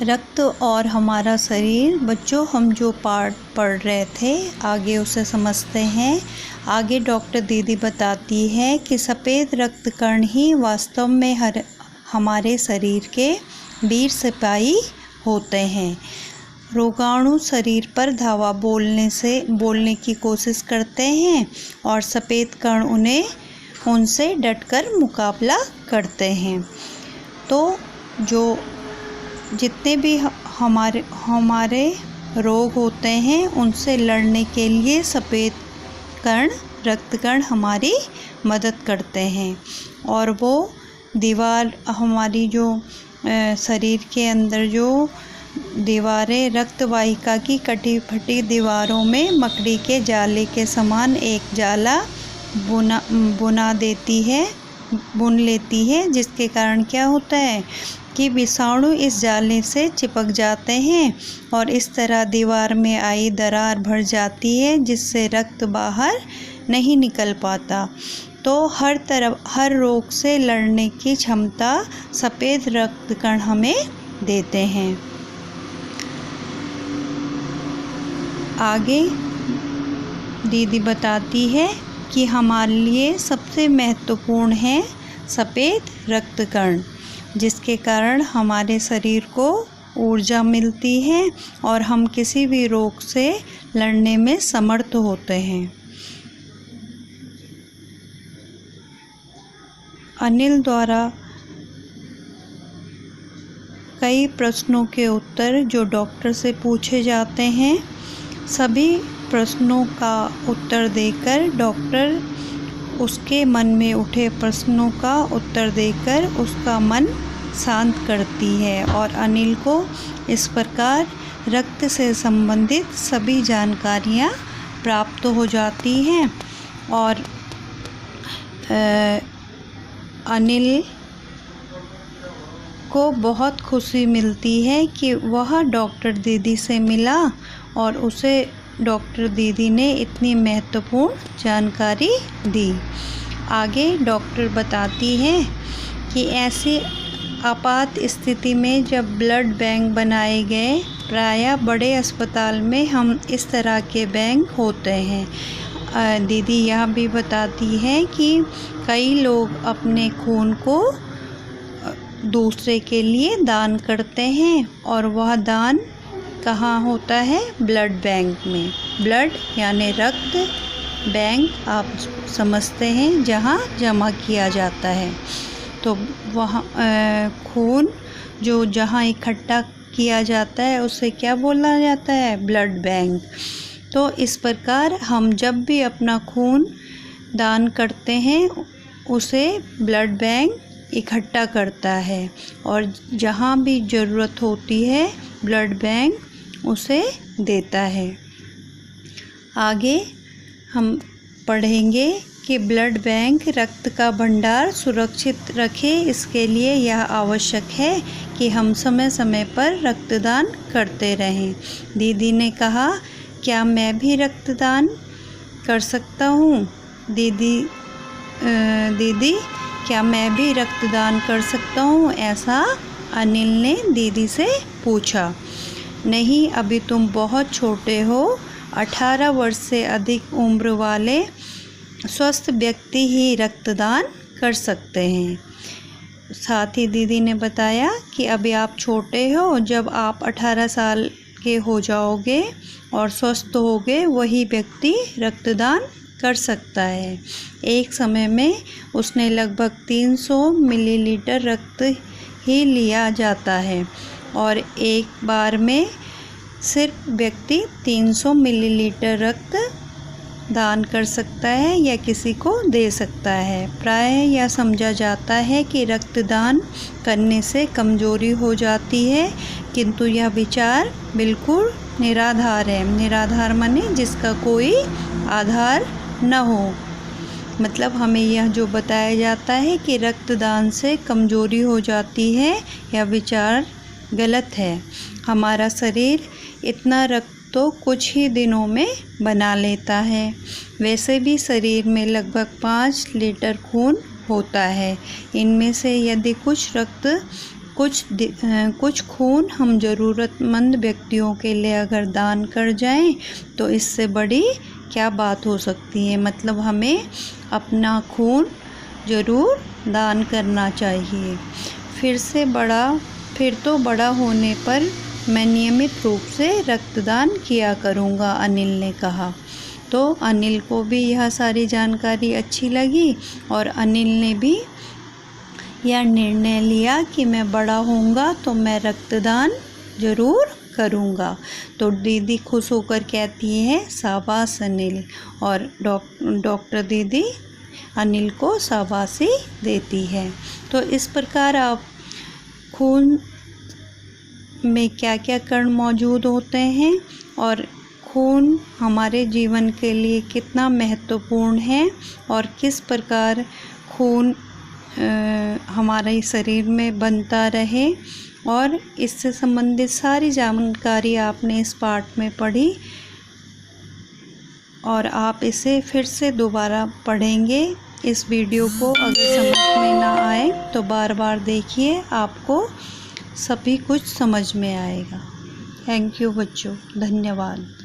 रक्त और हमारा शरीर। बच्चों, हम जो पाठ पढ़ रहे थे आगे उसे समझते हैं। आगे डॉक्टर दीदी बताती है कि सफ़ेद रक्त कण ही वास्तव में हमारे शरीर के वीर सिपाही होते हैं। रोगाणु शरीर पर धावा बोलने की कोशिश करते हैं और सफ़ेद कण उनसे डटकर मुकाबला करते हैं। तो जितने भी हमारे रोग होते हैं उनसे लड़ने के लिए सफ़ेद कण, रक्त कण हमारी मदद करते हैं। और वो दीवार हमारी जो शरीर के अंदर जो दीवारें रक्त वाहिका की कटी फटी दीवारों में मकड़ी के जाले के समान एक जाला बुन लेती है, जिसके कारण क्या होता है कि विषाणु इस जाले से चिपक जाते हैं और इस तरह दीवार में आई दरार भर जाती है, जिससे रक्त बाहर नहीं निकल पाता। तो हर रोग से लड़ने की क्षमता सफ़ेद रक्त कण हमें देते हैं। आगे दीदी बताती है कि हमारे लिए सबसे महत्वपूर्ण है सफ़ेद रक्त कण, जिसके कारण हमारे शरीर को ऊर्जा मिलती है और हम किसी भी रोग से लड़ने में समर्थ होते हैं। अनिल द्वारा कई प्रश्नों के उत्तर जो डॉक्टर से पूछे जाते हैं, सभी प्रश्नों का उत्तर देकर डॉक्टर उसके मन में उठे प्रश्नों का उत्तर देकर उसका मन शांत करती है और अनिल को इस प्रकार रक्त से संबंधित सभी जानकारियाँ प्राप्त हो जाती हैं। और अनिल को बहुत खुशी मिलती है कि वह डॉक्टर दीदी से मिला और उसे डॉक्टर दीदी ने इतनी महत्वपूर्ण जानकारी दी। आगे डॉक्टर बताती है कि ऐसी आपात स्थिति में जब ब्लड बैंक बनाए गए, प्रायः बड़े अस्पताल में हम इस तरह के बैंक होते हैं। दीदी यह भी बताती है कि कई लोग अपने खून को दूसरे के लिए दान करते हैं और वह दान कहाँ होता है? ब्लड बैंक में। ब्लड यानी रक्त, बैंक आप समझते हैं जहाँ जमा किया जाता है। तो वहाँ खून जो जहाँ इकट्ठा किया जाता है उसे क्या बोला जाता है? Blood bank. तो इस प्रकार हम जब भी अपना खून दान करते हैं उसे ब्लड बैंक इकट्ठा करता है और जहाँ भी ज़रूरत होती है ब्लड बैंक उसे देता है। आगे हम पढ़ेंगे कि ब्लड बैंक रक्त का भंडार सुरक्षित रखे, इसके लिए यह आवश्यक है कि हम समय समय पर रक्तदान करते रहें। दीदी ने कहा, क्या मैं भी रक्तदान कर सकता हूँ? दीदी क्या मैं भी रक्तदान कर सकता हूँ? ऐसा अनिल ने दीदी से पूछा। नहीं, अभी तुम बहुत छोटे हो। 18 वर्ष से अधिक उम्र वाले स्वस्थ व्यक्ति ही रक्तदान कर सकते हैं। साथ ही दीदी ने बताया कि अभी आप छोटे हो, जब आप 18 साल के हो जाओगे और स्वस्थ होगे वही व्यक्ति रक्तदान कर सकता है। एक समय में उसने लगभग 300 मिलीलीटर रक्त ही लिया जाता है और एक बार में सिर्फ व्यक्ति 300 मिलीलीटर रक्त दान कर सकता है या किसी को दे सकता है। प्रायः यह समझा जाता है कि रक्तदान करने से कमजोरी हो जाती है, किंतु यह विचार बिल्कुल निराधार है। निराधार माने जिसका कोई आधार न हो। मतलब हमें यह जो बताया जाता है कि रक्तदान से कमजोरी हो जाती है, यह विचार गलत है। हमारा शरीर इतना रक्त तो कुछ ही दिनों में बना लेता है। वैसे भी शरीर में लगभग 5 लीटर खून होता है। इनमें से यदि कुछ रक्त कुछ खून हम ज़रूरतमंद व्यक्तियों के लिए अगर दान कर जाएं तो इससे बड़ी क्या बात हो सकती है। मतलब हमें अपना खून ज़रूर दान करना चाहिए। फिर तो बड़ा होने पर मैं नियमित रूप से रक्तदान किया करूँगा, अनिल ने कहा। तो अनिल को भी यह सारी जानकारी अच्छी लगी और अनिल ने भी यह निर्णय लिया कि मैं बड़ा होऊंगा तो मैं रक्तदान ज़रूर करूँगा। तो दीदी खुश होकर कहती है शाबाश अनिल, और डॉक्टर दीदी अनिल को शाबाशी देती है। तो इस प्रकार आप खून में क्या क्या कण मौजूद होते हैं और खून हमारे जीवन के लिए कितना महत्वपूर्ण है और किस प्रकार खून हमारे शरीर में बनता रहे, और इससे संबंधित सारी जानकारी आपने इस पाठ में पढ़ी और आप इसे फिर से दोबारा पढ़ेंगे। इस वीडियो को अगर समझ में ना आए तो बार बार देखिए, आपको सभी कुछ समझ में आएगा। थैंक यू बच्चों, धन्यवाद।